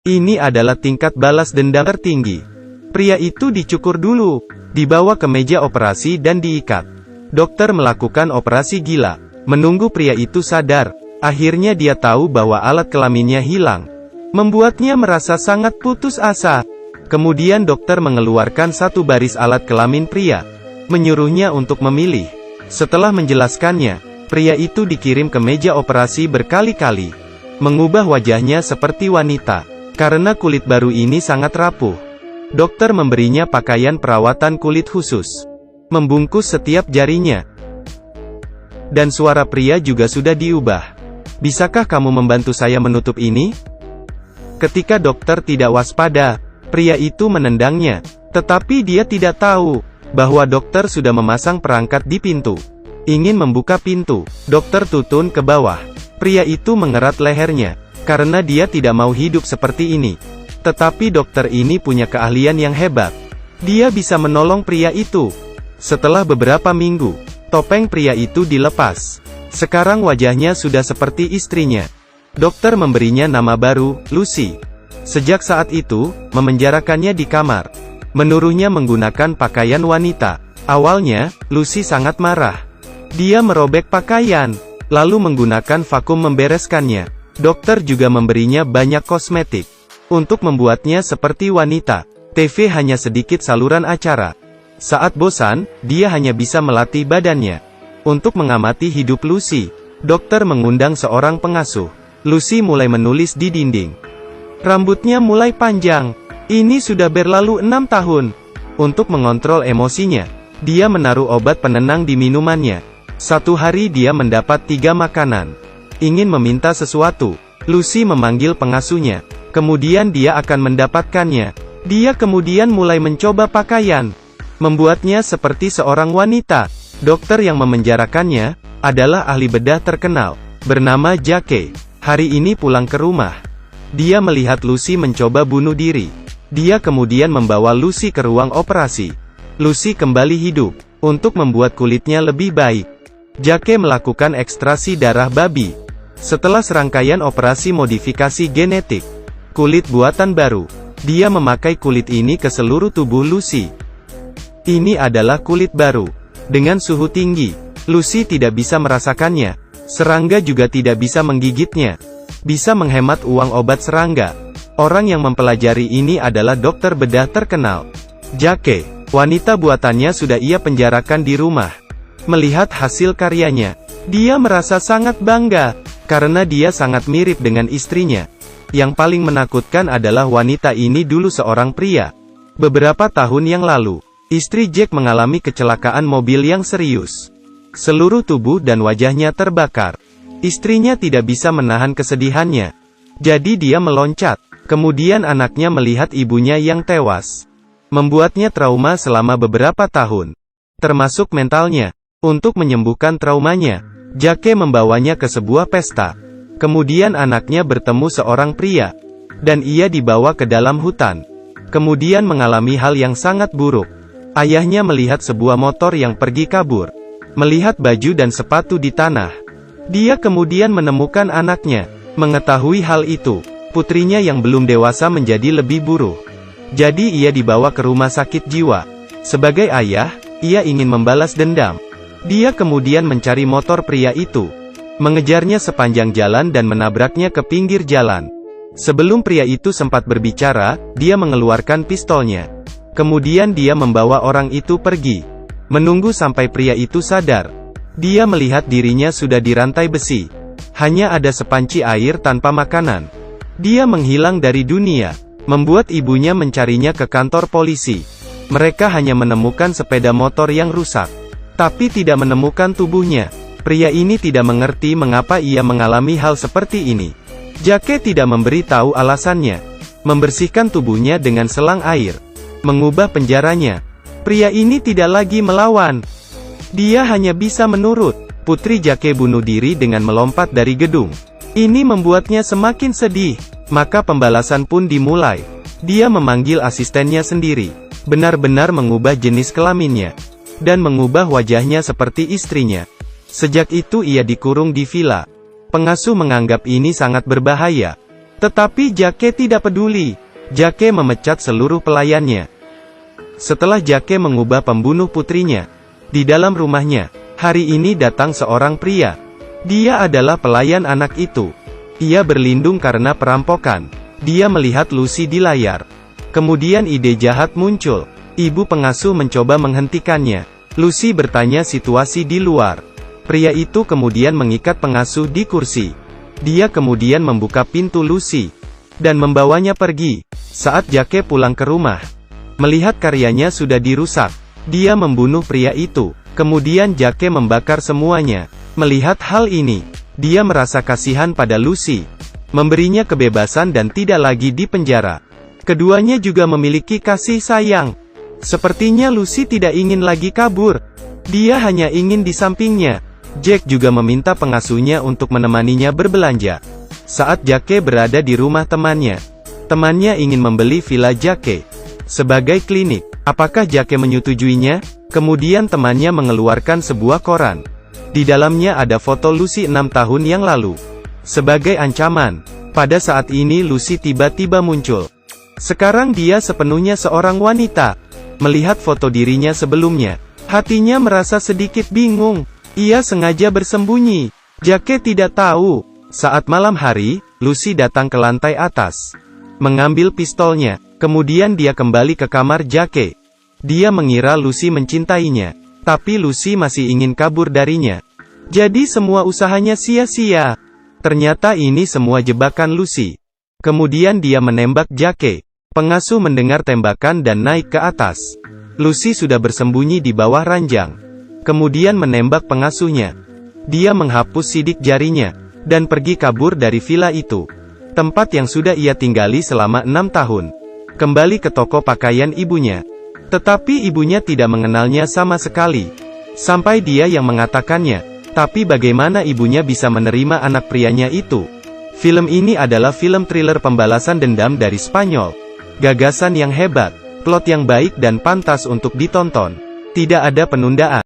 Ini adalah tingkat balas dendam tertinggi. Pria itu dicukur dulu, dibawa ke meja operasi dan diikat. Dokter melakukan operasi gila, menunggu pria itu sadar. Akhirnya dia tahu bahwa alat kelaminnya hilang. Membuatnya merasa sangat putus asa. Kemudian dokter mengeluarkan satu baris alat kelamin pria, menyuruhnya untuk memilih. Setelah menjelaskannya, pria itu dikirim ke meja operasi berkali-kali, mengubah wajahnya seperti wanita. Karena kulit baru ini sangat rapuh, dokter memberinya pakaian perawatan kulit khusus, membungkus setiap jarinya. Dan suara pria juga sudah diubah. Bisakah kamu membantu saya menutup ini? Ketika dokter tidak waspada, pria itu menendangnya. Tetapi dia tidak tahu bahwa dokter sudah memasang perangkat di pintu. Ingin membuka pintu, dokter tutun ke bawah. Pria itu mengerat lehernya, karena dia tidak mau hidup seperti ini. Tetapi dokter ini punya keahlian yang hebat. Dia bisa menolong pria itu. Setelah beberapa minggu, topeng pria itu dilepas. Sekarang wajahnya sudah seperti istrinya. Dokter memberinya nama baru, Lucy. Sejak saat itu, memenjarakannya di kamar, menyuruhnya menggunakan pakaian wanita. Awalnya, Lucy sangat marah. Dia merobek pakaian, lalu menggunakan vakum membereskannya. Dokter juga memberinya banyak kosmetik untuk membuatnya seperti wanita. TV hanya sedikit saluran acara. Saat bosan, dia hanya bisa melatih badannya. Untuk mengamati hidup Lucy, dokter mengundang seorang pengasuh. Lucy mulai menulis di dinding. Rambutnya mulai panjang. Ini sudah berlalu 6 tahun. Untuk mengontrol emosinya, dia menaruh obat penenang di minumannya. Satu hari dia mendapat 3 makanan. Ingin meminta sesuatu, Lucy memanggil pengasuhnya. Kemudian dia akan mendapatkannya. Dia kemudian mulai mencoba pakaian, membuatnya seperti seorang wanita. Dokter yang memenjarakannya adalah ahli bedah terkenal, bernama Jake. Hari ini pulang ke rumah, dia melihat Lucy mencoba bunuh diri. Dia kemudian membawa Lucy ke ruang operasi. Lucy kembali hidup, untuk membuat kulitnya lebih baik. Jake melakukan ekstraksi darah babi. Setelah serangkaian operasi modifikasi genetik, kulit buatan baru, dia memakai kulit ini ke seluruh tubuh Lucy. Ini adalah kulit baru, dengan suhu tinggi. Lucy tidak bisa merasakannya. Serangga juga tidak bisa menggigitnya. Bisa menghemat uang obat serangga. Orang yang mempelajari ini adalah dokter bedah terkenal, Jake. Wanita buatannya sudah ia penjarakan di rumah. Melihat hasil karyanya, dia merasa sangat bangga, karena dia sangat mirip dengan istrinya. Yang paling menakutkan adalah wanita ini dulu seorang pria. Beberapa tahun yang lalu, istri Jack mengalami kecelakaan mobil yang serius. Seluruh tubuh dan wajahnya terbakar. Istrinya tidak bisa menahan kesedihannya. Jadi dia meloncat. Kemudian anaknya melihat ibunya yang tewas, membuatnya trauma selama beberapa tahun, termasuk mentalnya. Untuk menyembuhkan traumanya, Jake membawanya ke sebuah pesta. Kemudian anaknya bertemu seorang pria, dan ia dibawa ke dalam hutan. Kemudian mengalami hal yang sangat buruk. Ayahnya melihat sebuah motor yang pergi kabur, melihat baju dan sepatu di tanah. Dia kemudian menemukan anaknya. Mengetahui hal itu, putrinya yang belum dewasa menjadi lebih buruk. Jadi ia dibawa ke rumah sakit jiwa. Sebagai ayah, ia ingin membalas dendam. Dia kemudian mencari motor pria itu, mengejarnya sepanjang jalan dan menabraknya ke pinggir jalan. Sebelum pria itu sempat berbicara, dia mengeluarkan pistolnya. Kemudian dia membawa orang itu pergi, menunggu sampai pria itu sadar. Dia melihat dirinya sudah dirantai besi. Hanya ada sepanci air tanpa makanan. Dia menghilang dari dunia, membuat ibunya mencarinya ke kantor polisi. Mereka hanya menemukan sepeda motor yang rusak, tapi tidak menemukan tubuhnya. Pria ini tidak mengerti mengapa ia mengalami hal seperti ini. Jake tidak memberi tahu alasannya. Membersihkan tubuhnya dengan selang air, mengubah penjaranya. Pria ini tidak lagi melawan. Dia hanya bisa menurut. Putri Jake bunuh diri dengan melompat dari gedung. Ini membuatnya semakin sedih. Maka pembalasan pun dimulai. Dia memanggil asistennya sendiri, benar-benar mengubah jenis kelaminnya, dan mengubah wajahnya seperti istrinya. Sejak itu ia dikurung di villa. Pengasuh menganggap ini sangat berbahaya. Tetapi Jake tidak peduli. Jake memecat seluruh pelayannya. Setelah Jake mengubah pembunuh putrinya di dalam rumahnya, hari ini datang seorang pria. Dia adalah pelayan anak itu. Ia berlindung karena perampokan. Dia melihat Lucy di layar. Kemudian ide jahat muncul. Ibu pengasuh mencoba menghentikannya. Lucy bertanya situasi di luar. Pria itu kemudian mengikat pengasuh di kursi. Dia kemudian membuka pintu Lucy dan membawanya pergi. Saat Jake pulang ke rumah, melihat karyanya sudah dirusak, dia membunuh pria itu. Kemudian Jake membakar semuanya. Melihat hal ini, dia merasa kasihan pada Lucy, memberinya kebebasan dan tidak lagi di penjara. Keduanya juga memiliki kasih sayang. Sepertinya Lucy tidak ingin lagi kabur. Dia hanya ingin di sampingnya. Jack juga meminta pengasuhnya untuk menemaninya berbelanja. Saat Jake berada di rumah temannya ingin membeli villa Jake sebagai klinik. Apakah Jake menyetujuinya? Kemudian temannya mengeluarkan sebuah koran. Di dalamnya ada foto Lucy 6 tahun yang lalu. Sebagai ancaman, pada saat ini Lucy tiba-tiba muncul. Sekarang dia sepenuhnya seorang wanita. Melihat foto dirinya sebelumnya, hatinya merasa sedikit bingung. Ia sengaja bersembunyi. Jake tidak tahu. Saat malam hari, Lucy datang ke lantai atas, mengambil pistolnya. Kemudian dia kembali ke kamar Jake. Dia mengira Lucy mencintainya, tapi Lucy masih ingin kabur darinya. Jadi semua usahanya sia-sia. Ternyata ini semua jebakan Lucy. Kemudian dia menembak Jake. Pengasuh mendengar tembakan dan naik ke atas. Lucy sudah bersembunyi di bawah ranjang. Kemudian menembak pengasuhnya. Dia menghapus sidik jarinya, dan pergi kabur dari villa itu. Tempat yang sudah ia tinggali selama 6 tahun. Kembali ke toko pakaian ibunya. Tetapi ibunya tidak mengenalnya sama sekali. Sampai dia yang mengatakannya. Tapi bagaimana ibunya bisa menerima anak prianya itu? Film ini adalah film thriller pembalasan dendam dari Spanyol. Gagasan yang hebat, plot yang baik dan pantas untuk ditonton. Tidak ada penundaan.